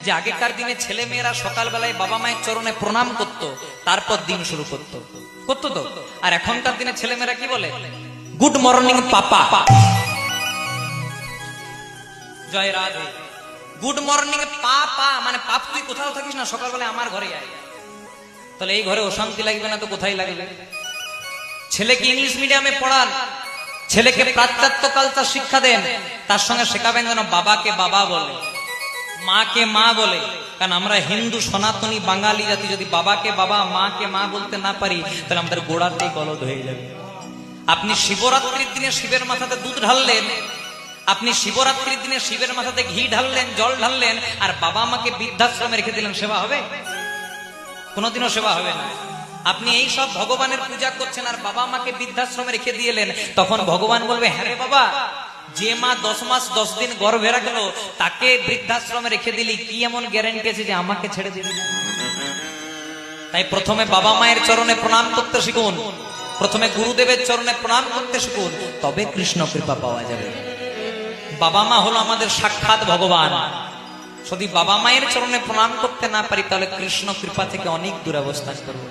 যে আগেকার দিনে ছেলে মেয়েরা সকালবেলায় বাবা মায়ের চরণে প্রণাম করত, তারপর দিন শুরু করতো তো। আর এখনকার দিনে ছেলে মেয়েরা কি বলে? গুড মর্নিং পাপা, জয় রাধে। গুড মর্নিং পাপা মানে পাপ, তুই কোথাও থাকিস না, সকালবেলায় আমার ঘরে আয়। তাহলে এই ঘরে অশান্তি লাগবে না তো কোথায় লাগবে? ছেলেকে ইংলিশ মিডিয়ামে পড়ান, ছেলেকে পাশ্চাত্য কালচার শিক্ষা দেন, তার সঙ্গে শেখাবেন যেন বাবাকে বাবা বলে, মাকে মা বলে। কারণ আমরা হিন্দু সনাতনী বাঙালি জাতি যদি বাবাকে বাবা মাকে মা বলতে না পারি, তাহলে আমাদের গোড়াতেই গলদ হয়ে যাবে। আপনি শিবরাত্রির দিনে শিবের মাথাতে দুধ ঢাললেন, আপনি শিবরাত্রির দিনে শিবের মাথাতে ঘি ঢাললেন, জল ঢাললেন, আর বাবা মাকে বৃদ্ধাশ্রমে রেখে দিলেন, সেবা হবে? কোনোদিনও সেবা হবে না। আপনি এই সব ভগবানের পূজা করছেন আর বাবা মাকে বৃদ্ধাশ্রমে রেখে দিয়েলেন, তখন ভগবান বলবে, হ্যাঁ রে বাবা, যে মা 10 মাস 10 দিন গর্ভে রাখলো তাকে বৃদ্ধাশ্রমে রেখে দিলি, কি এমন গ্যারান্টি আছে যে আমাকে ছেড়ে দিবি? তাই প্রথমে বাবা মায়ের চরণে প্রণাম করতে শিখুন, প্রথমে গুরুদেবের চরণে প্রণাম করতে শিখুন, তবে কৃষ্ণ কৃপা পাওয়া যাবে। বাবা মা হলো আমাদের সাক্ষাৎ ভগবান। যদি বাবা মায়ের চরণে প্রণাম করতে না পারি, তাহলে কৃষ্ণ কৃপা থেকে অনেক দূরে অবস্থান করবো।